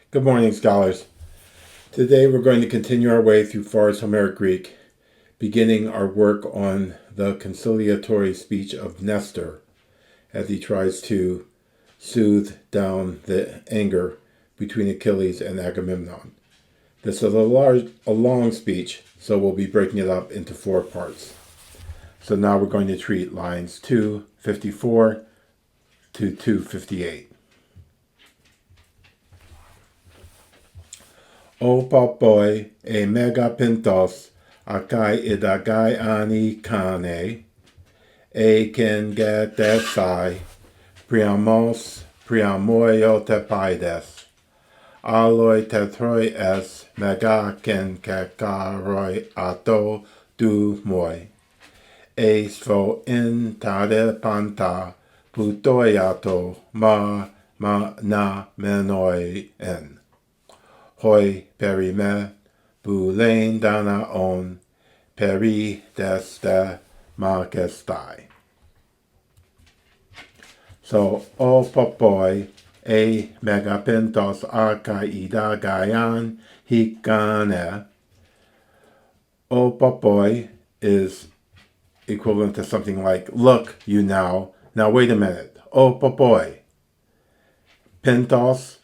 Good morning, scholars. Today we're going to continue our way through Far's Homeric Greek, beginning our work on the conciliatory speech of Nestor as he tries to soothe down the anger between Achilles and Agamemnon. This is a long speech, so we'll be breaking it up into 4 parts. So now we're going to treat lines 254 to 258. O popoi e megapintos akai idagai ani kane e ken getesai priamoio tepaides aloi tetroi es mega ken kekaroi ato du moi e svo in tade panta putoiato ma na menoi en hoi perime bulain dana on peri deste magestai. So o popoi e megapintos archaida gaian hikane. O popoi is equivalent to something like, look, you now wait a minute. O popoi. Pintos,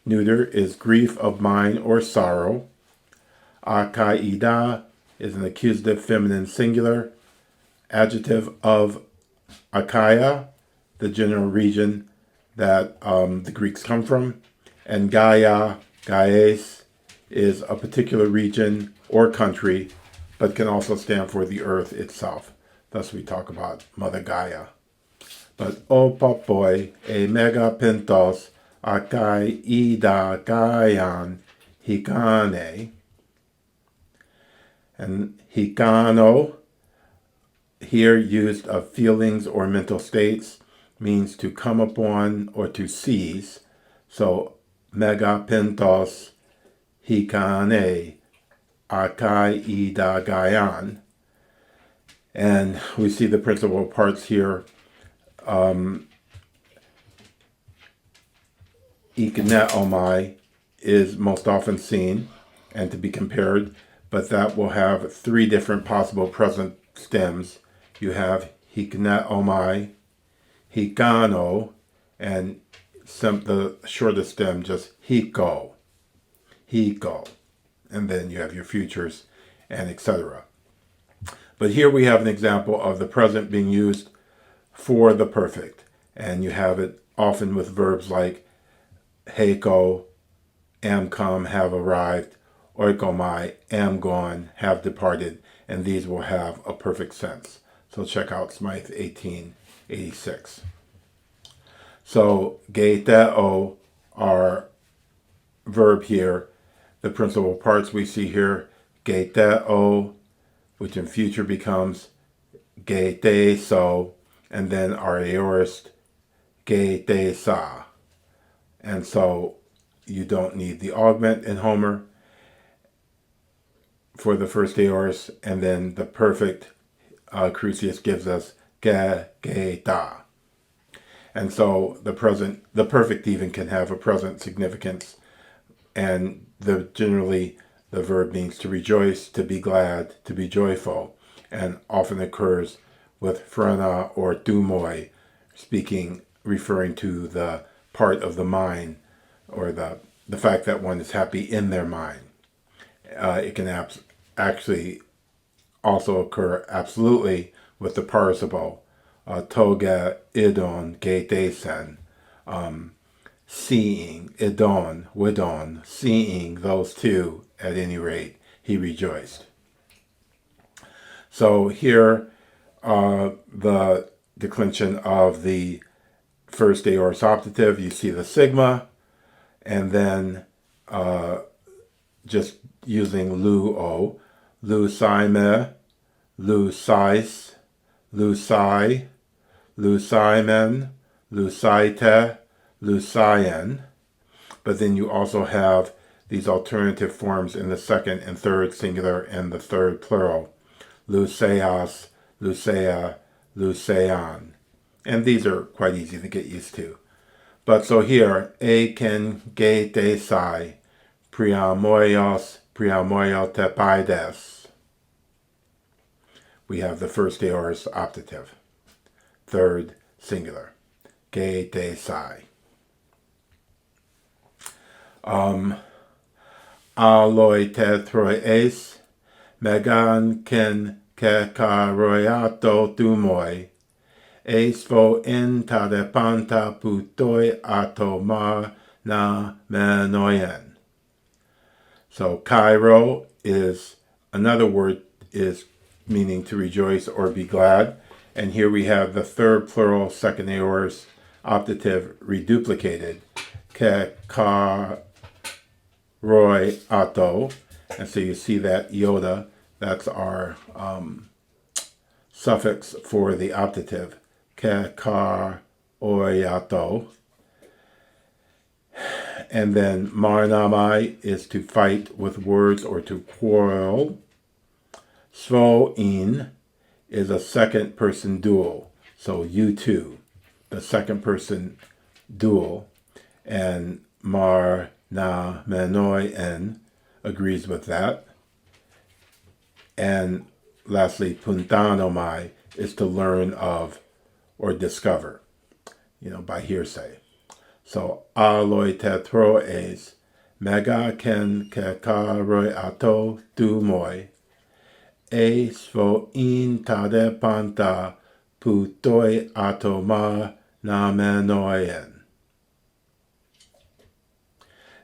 neuter, is grief of mind or sorrow. Archaida is an accusative feminine singular. Adjective of Achaia, the general region that the Greeks come from. And Gaia, Gaies, is a particular region or country, but can also stand for the earth itself. Thus we talk about Mother Gaia. But o popoi e megapintos akai ida gaian hikane. And hikano, here used of feelings or mental states, means to come upon or to seize. So megapintos hikane akai ida gaian. And we see the principal parts here. Ikneomai is most often seen and to be compared, but that will have 3 different possible present stems. You have hikneomai, hikano, and the shortest stem just hiko, and then you have your futures and etc. But here we have an example of the present being used for the perfect, and you have it often with verbs like heiko, am come, have arrived, oikomai, am gone, have departed, and these will have a perfect sense. So check out Smythe 1886. So geiteo, our verb here, the principal parts we see here, geiteo, which in future becomes geiteso, and then our aorist, geitesa. And so you don't need the augment in Homer for the first aorist, and then the perfect Crucius gives us ge-ta. And so the perfect even can have a present significance, and generally the verb means to rejoice, to be glad, to be joyful, and often occurs with phrena or dumoi, referring to the part of the mind, or the fact that one is happy in their mind. It can actually also occur absolutely with the participle, toga idon geitesen, seeing, idon, widon, seeing those two, at any rate, he rejoiced. So here, the declension of the first aorist optative, you see the sigma, and then just using lu-o, lu-si-me, lu-sais, lu-si, lu-si-men, lu-si-te, lu-si-en. But then you also have these alternative forms in the second and third singular and the third plural. Luceas, Lucea, Lucean. And these are quite easy to get used to. But so here, e ken ge de sai, priamoios, priamoiotepides. We have the first aorist optative. Third singular. Ge, de, sai. Aloi tetroes, megan ken kekaroiato tumoi, esvo intadepanta putoi atoma na menoyen. So kairo is another word is meaning to rejoice or be glad. And here we have the third plural second aorist optative reduplicated. Kekaroi ato. And so you see that iota, that's our suffix for the optative. Kekaroiato. And then marnamai is to fight with words or to quarrel. Svoin is a second person dual. So you two, the second person dual. And mar na menoi en agrees with that. And lastly, puntanomai is to learn of or discover, by hearsay. So aloi tetroes, mega ken kekaroi ato tu moi, e svo in tadepanta putoi atoma namenoien.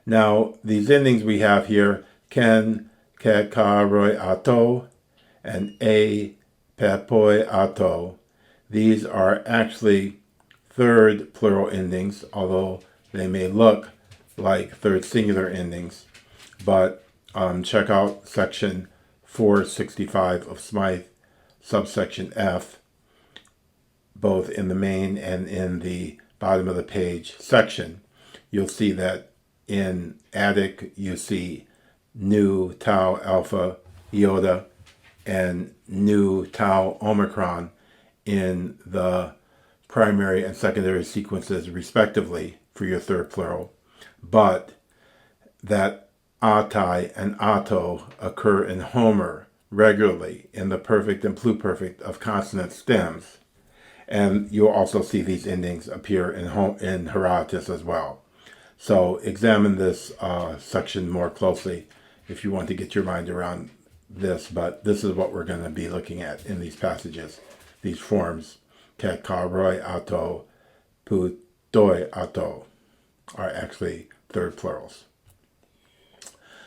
Now, these endings we have here, ken kekaroi ato and e pepoi ato, these are actually third plural endings, although they may look like third singular endings. But check out section 465 of Smythe, subsection F, both in the main and in the bottom of the page section. You'll see that in Attic you see nu tau alpha iota and nu tau omicron in the primary and secondary sequences respectively for your third plural, but that atai and ato occur in Homer regularly in the perfect and pluperfect of consonant stems, and you'll also see these endings appear in Herodotus as well. So examine this section more closely if you want to get your mind around this, but this is what we're going to be looking at in these passages, these forms. Kekaroi ato, putoi ato are actually third plurals.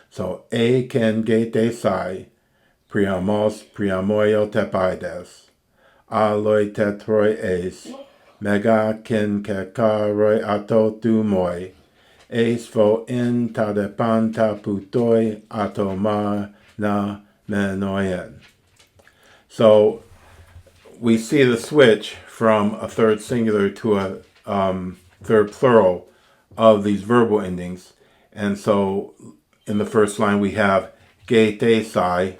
So, e ken gete sai, priamos priamoio tepides, aloi tetroi es, mega ken kekaroi ato tu moi, es vo in tadepanta putoi atoma na menoien. So, we see the switch from a third singular to a third plural of these verbal endings. And so in the first line we have ge te sai,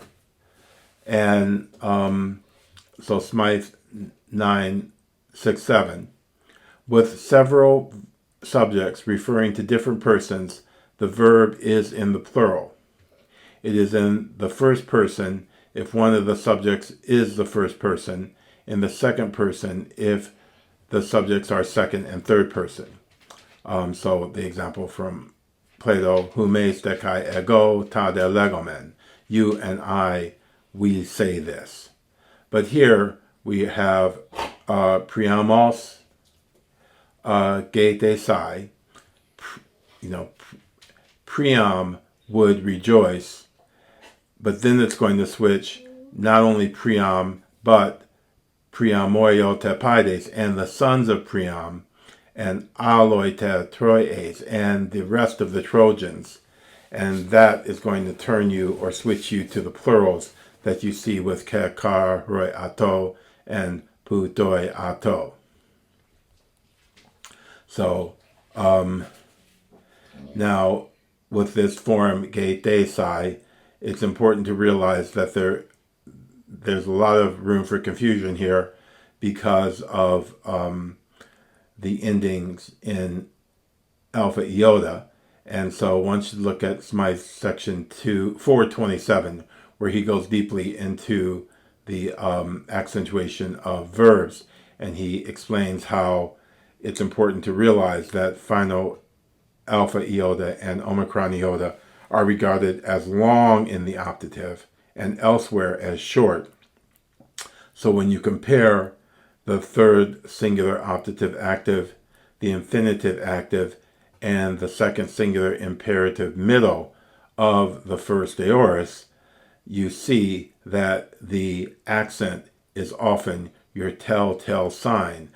and so Smythe 967. With several subjects referring to different persons, the verb is in the plural. It is in the first person if one of the subjects is the first person, in the second person if the subjects are second and third person. So the example from Plato, humes dekai ego ta de legomen, you and I, we say this. But here we have priamos ge te sai, priam would rejoice, but then it's going to switch not only priam, but priamoio tepides, and the sons of Priam, and aloi tetroes, and the rest of the Trojans. And that is going to turn you or switch you to the plurals that you see with kekaroi ato and putoi ato. So, now with this form, ge te sai, it's important to realize that there's a lot of room for confusion here because of the endings in alpha iota, And so once you look at Smythe's section 427, where he goes deeply into the accentuation of verbs, and he explains how it's important to realize that final alpha iota and omicron iota are regarded as long in the optative and elsewhere as short. So when you compare the third singular optative active, the infinitive active, and the second singular imperative middle of the first aorist, you see that the accent is often your telltale sign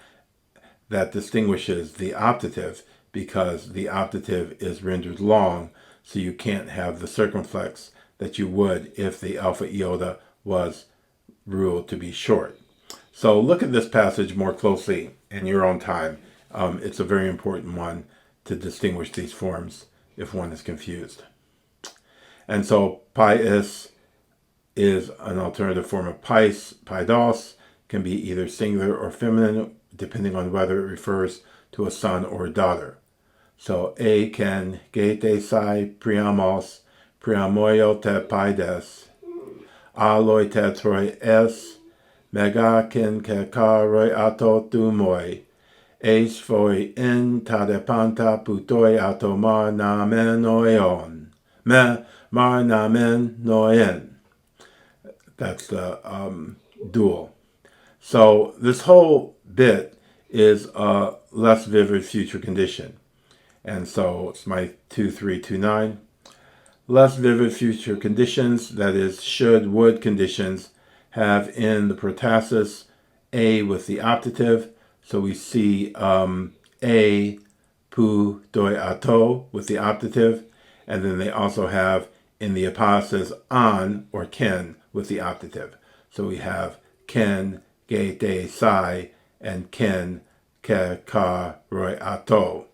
that distinguishes the optative, because the optative is rendered long, so you can't have the circumflex that you would if the alpha iota was ruled to be short. So look at this passage more closely in your own time. It's a very important one to distinguish these forms if one is confused. And so pious is an alternative form of pais. Paidos can be either singular or feminine, depending on whether it refers to a son or a daughter. So e ken gete sai priamos priamoio te paides aloi te troi es mega ken ke karoi ato tumoi eis foi in tadepanta putoi ato mar namen oion me mar namen noien. That's the dual. So this whole bit is a less vivid future condition. And so it's my 2329. Less vivid future conditions, that is, should, would conditions, have in the protasis a with the optative. So we see a, pu, doi, ato with the optative. And then they also have in the apostasis an or ken with the optative. So we have ken, ge, de, sai, and ken, ke, ka, roi, ato.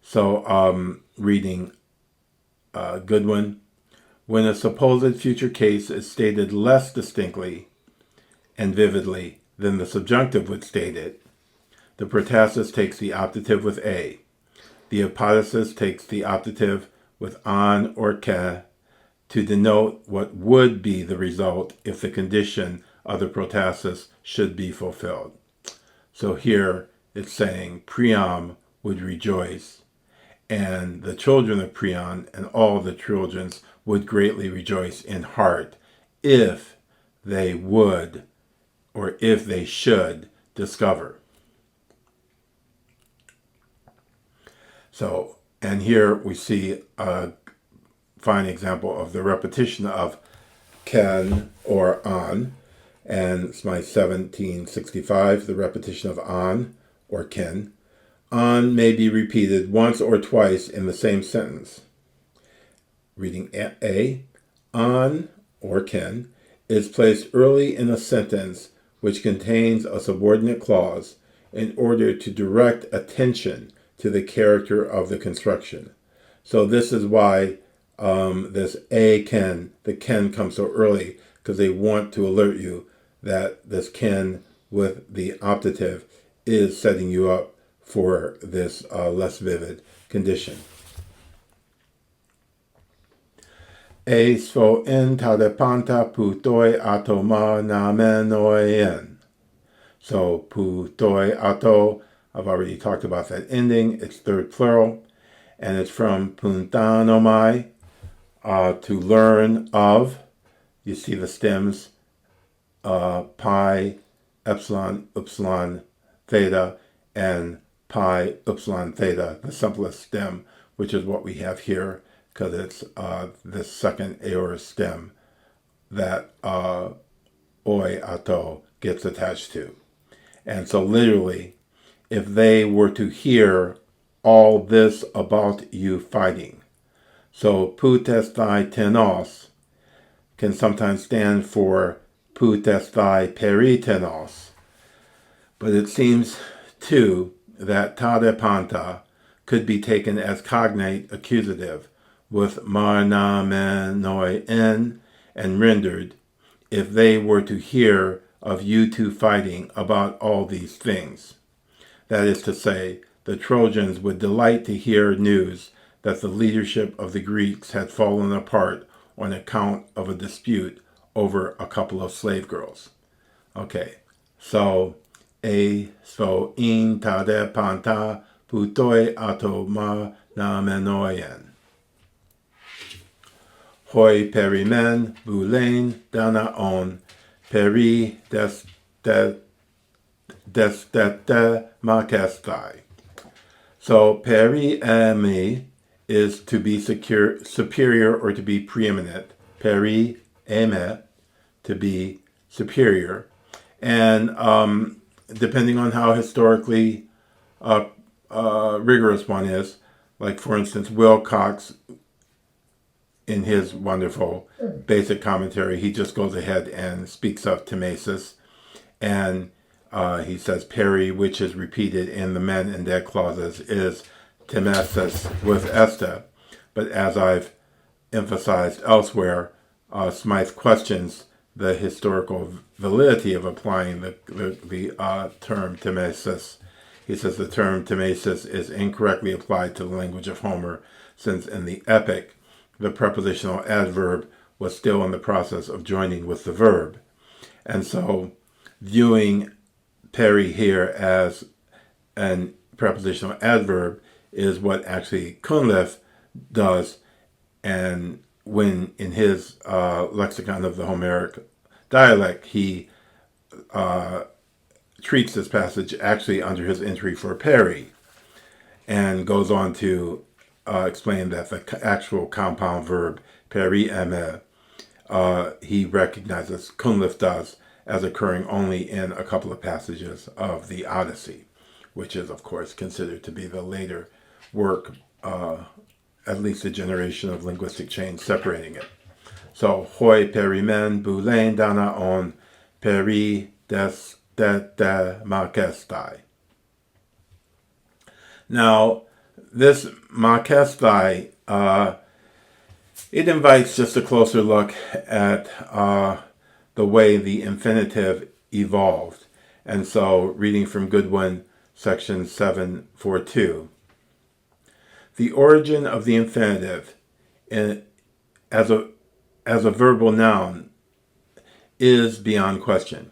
So reading Goodwin. When a supposed future case is stated less distinctly and vividly than the subjunctive would state it, the protasis takes the optative with a. The apodosis takes the optative with an or ke to denote what would be the result if the condition of the protasis should be fulfilled. So here it's saying Priam would rejoice, and the children of Priam and all the children would greatly rejoice in heart if they would, or if they should, discover. So, and here we see a fine example of the repetition of ken or an, and it's my 1765, the repetition of an or ken. An may be repeated once or twice in the same sentence. Reading A, an or ken is placed early in a sentence which contains a subordinate clause in order to direct attention to the character of the construction. So this is why this a ken, the ken comes so early, because they want to alert you that this ken with the optative is setting you up for this less vivid condition. Eis fo en tadepanta putoi atoma namenoien. So putoi ato, I've already talked about that ending. It's third plural, and it's from puntanomai, to learn of. You see the stems, pi, epsilon, upsilon, theta, and pi, upsilon, theta, the simplest stem, which is what we have here, because it's this second aorist stem that oi ato gets attached to. And so literally, if they were to hear all this about you fighting, so pu testai tenos can sometimes stand for pu testai peri tenos, but it seems too that tadepanta could be taken as cognate accusative with mar na men noi en, and rendered, if they were to hear of you two fighting about all these things. That is to say, the Trojans would delight to hear news that the leadership of the Greeks had fallen apart on account of a dispute over a couple of slave girls. Okay, so in tade panta putoi atoma na menoien. Hoi perimen bulein danaon peri destete makestai. So peri emi is to be superior or to be preeminent. Peri eme, to be superior. And depending on how historically rigorous one is, like for instance, Wilcox, in his wonderful basic commentary, he just goes ahead and speaks of Timaeus, and he says peri, which is repeated in the men and dead clauses, is Timaeus with este. But as I've emphasized elsewhere, Smythe questions the historical validity of applying the term Timaeus. He says the term Timaeus is incorrectly applied to the language of Homer, since in the epic, the prepositional adverb was still in the process of joining with the verb. And so viewing peri here as an prepositional adverb is what actually Cunliffe does, and when in his lexicon of the Homeric dialect, he treats this passage actually under his entry for peri, and goes on to explain that the actual compound verb peri eme, he recognizes, Cunliffe does, as occurring only in a couple of passages of the Odyssey, which is of course considered to be the later work, at least a generation of linguistic change separating it. So hoi perimen bulein danaon peri destete makestai. Now, this makestai, it invites just a closer look at the way the infinitive evolved. And so, reading from Goodwin, section 742. The origin of the infinitive as a verbal noun is beyond question.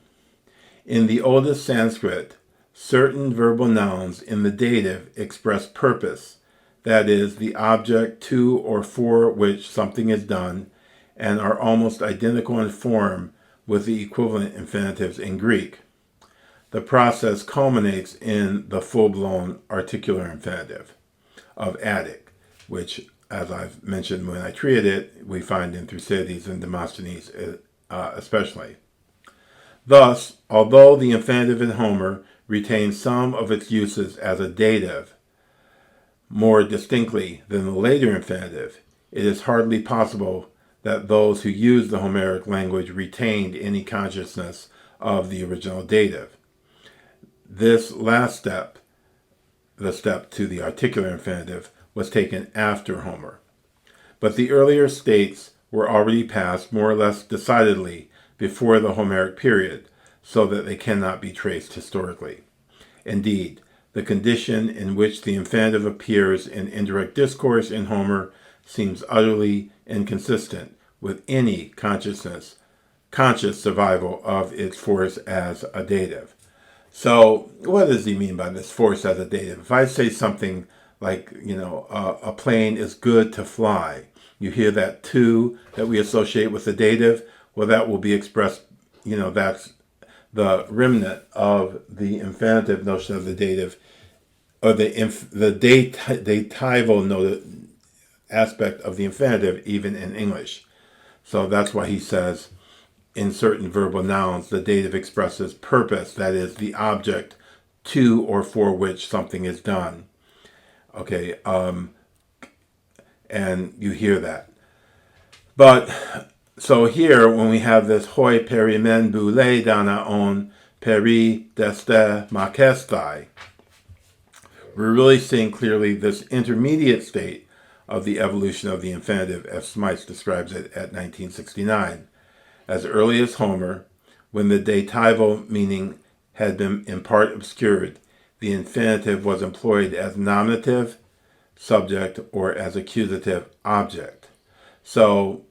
In the oldest Sanskrit, certain verbal nouns in the dative express purpose, that is, the object to or for which something is done, and are almost identical in form with the equivalent infinitives in Greek. The process culminates in the full-blown articular infinitive of Attic, which, as I've mentioned when I treated it, we find in Thucydides and Demosthenes especially. Thus, although the infinitive in Homer retains some of its uses as a dative more distinctly than the later infinitive, it is hardly possible that those who used the Homeric language retained any consciousness of the original dative. This last step, the step to the articular infinitive, was taken after Homer. But the earlier states were already passed more or less decidedly before the Homeric period, so that they cannot be traced historically. Indeed, the condition in which the infinitive appears in indirect discourse in Homer seems utterly inconsistent with any conscious survival of its force as a dative. So what does he mean by this force as a dative? If I say something like, a plane is good to fly, you hear that to that we associate with the dative, well, that will be expressed, that's the remnant of the infinitive notion of the dative, or the datival aspect of the infinitive, even in English. So that's why he says, in certain verbal nouns, the dative expresses purpose, that is, the object to or for which something is done. Okay, and you hear that. But, so here, when we have this hoi perimen boule danaon peri deste makestai, we're really seeing clearly this intermediate state of the evolution of the infinitive, as Smythe describes it at 1969. As early as Homer, when the datival meaning had been in part obscured, the infinitive was employed as nominative, subject or as accusative object. So,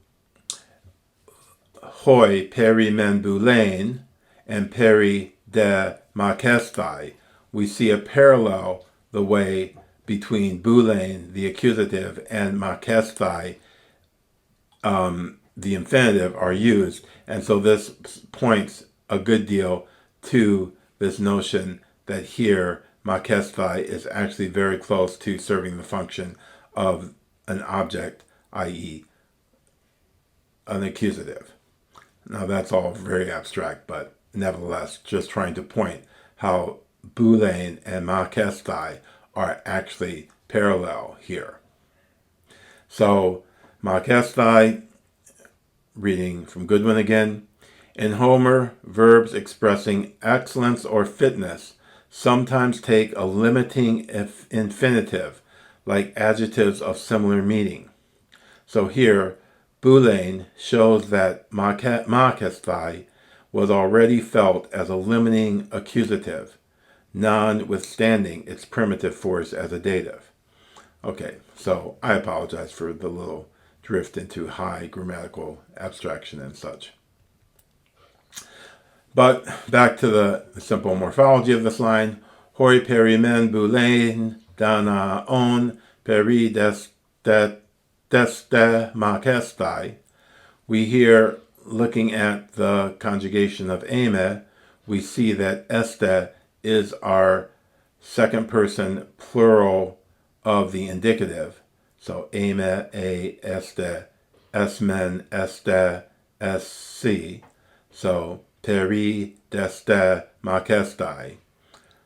hoi peri men boulain and peri de makestai, we see a parallel the way between boulain, the accusative, and makestai, the infinitive, are used. And so this points a good deal to this notion that here makestai is actually very close to serving the function of an object, i.e. an accusative. Now that's all very abstract, but nevertheless, just trying to point how boulain and makestai are actually parallel here. So makestai, reading from Goodwin again. In Homer, verbs expressing excellence or fitness sometimes take a limiting infinitive, like adjectives of similar meaning. So here, boulain shows that makestai was already felt as a limiting accusative, notwithstanding its primitive force as a dative. Okay, so I apologize for the little drift into high grammatical abstraction and such. But back to the simple morphology of this line. Hoi peri men boulain dana on peri deste makestai. We here, looking at the conjugation of eme, we see that este is our second person plural of the indicative. So eme, a, este, esmen, este, sc. So peri deste makestai.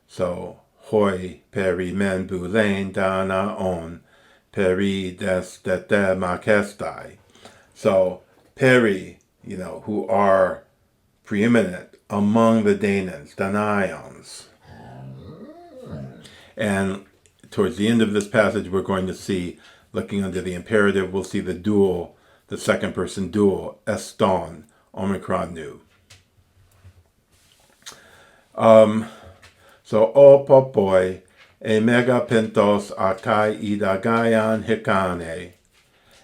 So hoi peri men boulain dana on peri deste makestai. So peri, who are preeminent among the Danans, Danaions. And towards the end of this passage, we're going to see, looking under the imperative, we'll see the dual, the second person dual, eston, omicron nu. So o popoi e megapentos akai idagayan hikane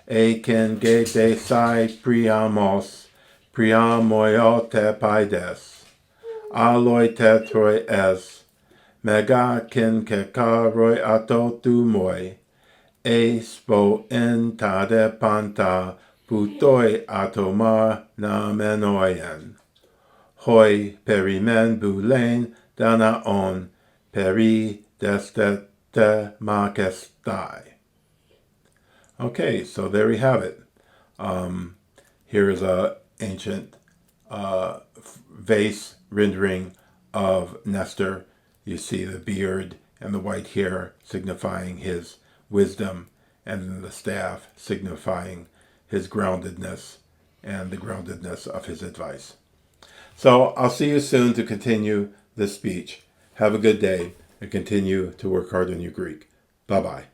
e ken gete sai priamos priamoiote paides aloi tetroi es mega ken kekaroi atotumoi e spo en tade panta putoi atoma na menoien. Hoi peri men boulain dana on peri deste makestai. Okay, so there we have it. Here is a ancient vase rendering of Nestor. You see the beard and the white hair signifying his wisdom, and then the staff signifying his groundedness and the groundedness of his advice. So I'll see you soon to continue this speech. Have a good day and continue to work hard on your Greek. Bye-bye.